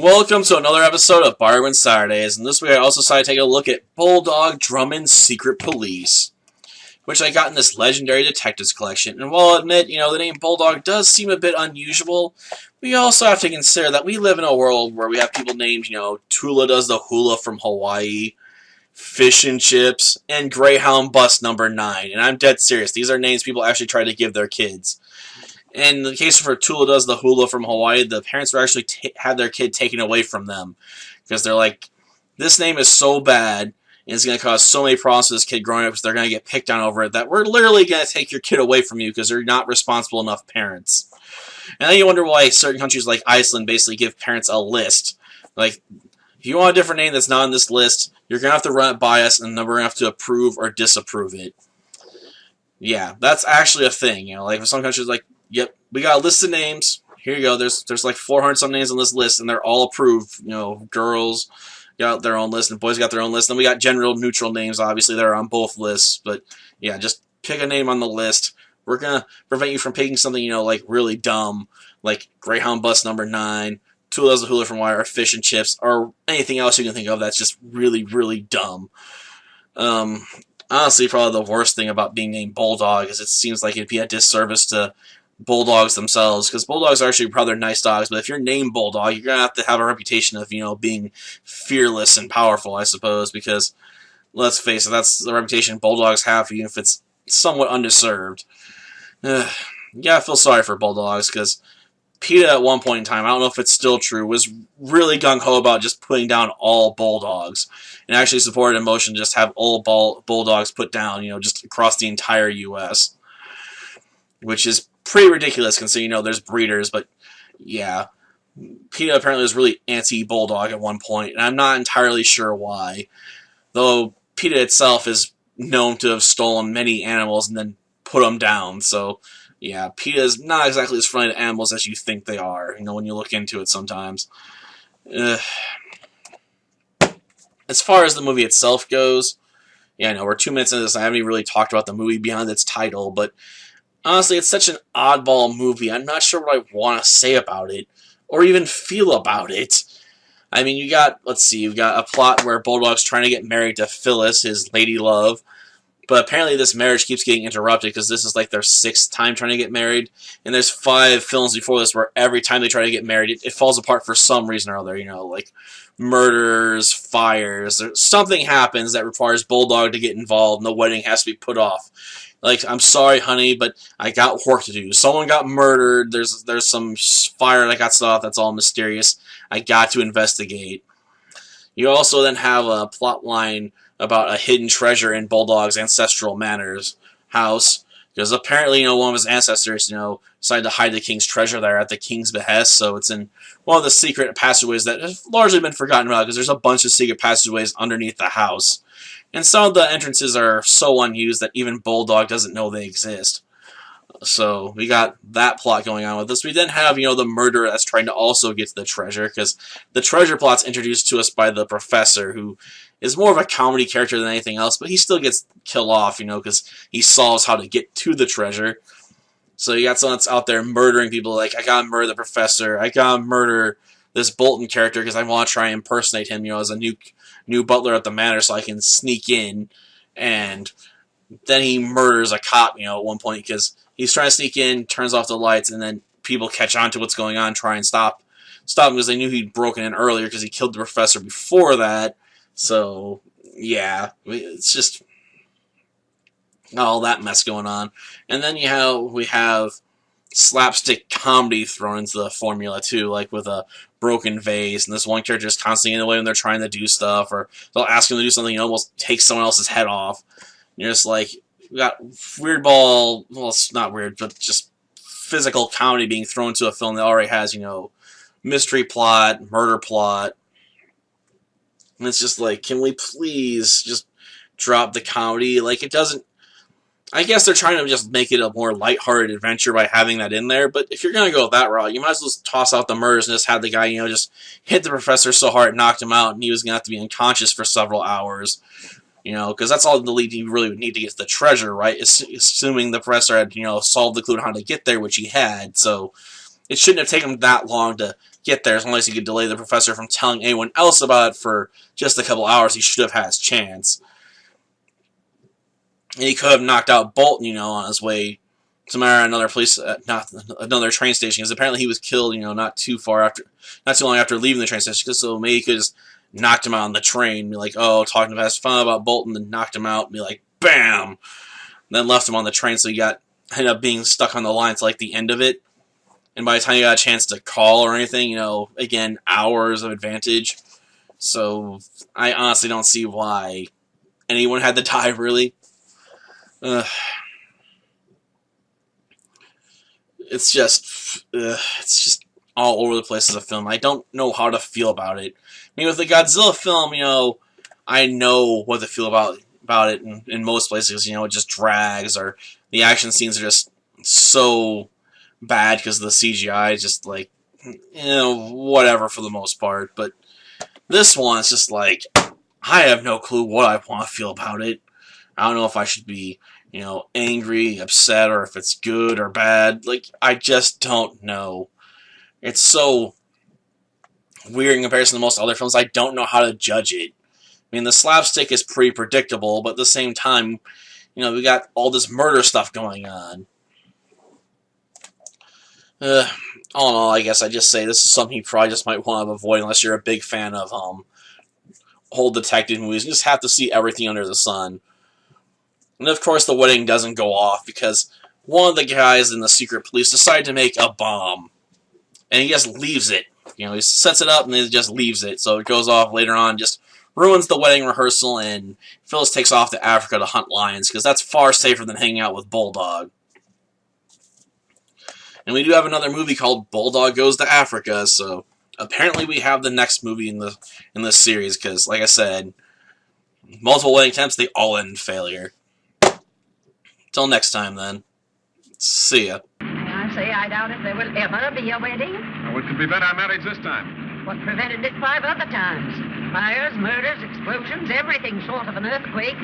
Welcome to another episode of Barwin Saturdays, and this week I also decided to take a look at Bulldog Drummond's Secret Police, which I got in this legendary detectives collection. And while I'll admit, the name Bulldog does seem a bit unusual, we also have to consider that we live in a world where we have people named, Tula Does the Hula from Hawaii, Fish and Chips, and Greyhound Bus Number 9. And I'm dead serious, these are names people actually try to give their kids. In the case for Tula Does the Hula from Hawaii, the parents would actually have their kid taken away from them. Because they're like, this name is so bad, and it's going to cause so many problems to this kid growing up because they're going to get picked on over it, that we're literally going to take your kid away from you because they're not responsible enough parents. And then you wonder why certain countries like Iceland basically give parents a list. Like, if you want a different name that's not on this list, you're going to have to run it by us, and then we're going to have to approve or disapprove it. Yeah, that's actually a thing. Like, for some countries, like, yep, we got a list of names. Here you go. There's like 400 some names on this list, and they're all approved. Girls got their own list, and boys got their own list. And then we got general neutral names, obviously, that are on both lists. But yeah, just pick a name on the list. We're gonna prevent you from picking something like really dumb, like Greyhound Bus Number 9, Tula Does the Hula from Hawaii, or Fish and Chips, or anything else you can think of that's just really, really dumb. Honestly, probably the worst thing about being named Bulldog is it seems like it'd be a disservice to bulldogs themselves, because bulldogs are actually rather nice dogs, but if you're named Bulldog, you're going to have a reputation of, being fearless and powerful, I suppose, because, let's face it, that's the reputation bulldogs have, even if it's somewhat undeserved. Yeah, I feel sorry for bulldogs, because PETA at one point in time, I don't know if it's still true, was really gung-ho about just putting down all bulldogs, and actually supported a motion to just have all bulldogs put down, just across the entire U.S., which is pretty ridiculous considering, there's breeders, but yeah. PETA apparently was really anti-bulldog at one point, and I'm not entirely sure why. Though PETA itself is known to have stolen many animals and then put them down, so yeah, PETA is not exactly as friendly to animals as you think they are, when you look into it sometimes. As far as the movie itself goes, yeah, we're 2 minutes into this, and I haven't even really talked about the movie beyond its title, but honestly, it's such an oddball movie. I'm not sure what I want to say about it, or even feel about it. I mean, you've got a plot where Bulldog's trying to get married to Phyllis, his lady love, but apparently this marriage keeps getting interrupted because this is like their 6th time trying to get married, and there's 5 films before this where every time they try to get married, it falls apart for some reason or other, like murders, fires, or something happens that requires Bulldog to get involved, and the wedding has to be put off. Like, I'm sorry, honey, but I got work to do. Someone got murdered. There's some fire that got set off that's all mysterious. I got to investigate. You also then have a plot line about a hidden treasure in Bulldog's ancestral manor's house, because apparently, one of his ancestors, decided to hide the king's treasure there at the king's behest, so it's in one of the secret passageways that have largely been forgotten about, because there's a bunch of secret passageways underneath the house. And some of the entrances are so unused that even Bulldog doesn't know they exist. So we got that plot going on with this. We then have, the murderer that's trying to also get to the treasure, because the treasure plot's introduced to us by the professor, who is more of a comedy character than anything else, but he still gets killed off, because he solves how to get to the treasure. So you got someone that's out there murdering people, like, I gotta murder the professor, I gotta murder this Bolton character because I want to try and impersonate him, as a new butler at the manor so I can sneak in, and then he murders a cop, at one point because he's trying to sneak in, turns off the lights, and then people catch on to what's going on, try and stop him because they knew he'd broken in earlier because he killed the professor before that. So, yeah, it's just all that mess going on. And then we have slapstick comedy thrown into the formula too, like with a broken vase, and this one character is constantly in the way when they're trying to do stuff, or they'll ask him to do something and almost take someone else's head off. And you're just like, we got well, it's not weird, but just physical comedy being thrown to a film that already has, mystery plot, murder plot. And it's just like, can we please just drop the comedy? Like, it doesn't, I guess they're trying to just make it a more lighthearted adventure by having that in there, but if you're going to go that route, you might as well just toss out the murders and just have the guy, just hit the professor so hard it knocked him out, and he was going to have to be unconscious for several hours, because that's all the lead you really would need to get to the treasure, right? Assuming the professor had, solved the clue on how to get there, which he had, so it shouldn't have taken him that long to get there as long as he could delay the professor from telling anyone else about it for just a couple hours. He should have had his chance. And he could have knocked out Bolton, on his way to another another train station, because apparently he was killed, not too long after leaving the train station. So maybe he could just knocked him out on the train, be like, oh, talking to his fun about Bolton, then knocked him out, and be like, bam, and then left him on the train. So he ended up being stuck on the line to the end of it. And by the time you got a chance to call or anything, again, hours of advantage. So I honestly don't see why anyone had to die, really. It's just all over the place as a film. I don't know how to feel about it. I mean, with the Godzilla film, I know what to feel about it in most places. It just drags, or the action scenes are just so bad because of the CGI. Just whatever for the most part. But this one, it's just I have no clue what I want to feel about it. I don't know if I should be, angry, upset, or if it's good or bad. I just don't know. It's so weird in comparison to most other films. I don't know how to judge it. I mean, the slapstick is pretty predictable, but at the same time, we got all this murder stuff going on. All in all, I guess I just say this is something you probably just might want to avoid unless you're a big fan of whole detective movies. You just have to see everything under the sun. And of course, the wedding doesn't go off because one of the guys in the secret police decided to make a bomb, and he just leaves it. He sets it up and then just leaves it, so it goes off later on, just ruins the wedding rehearsal, and Phyllis takes off to Africa to hunt lions, because that's far safer than hanging out with Bulldog. And we do have another movie called Bulldog Goes to Africa, so apparently we have the next movie in this series, because, like I said, multiple wedding attempts, they all end in failure. Till next time, then. See ya. I say I doubt if there will ever be a wedding. What could prevent our marriage this time? What prevented it 5 other times? Fires, murders, explosions, everything short of an earthquake.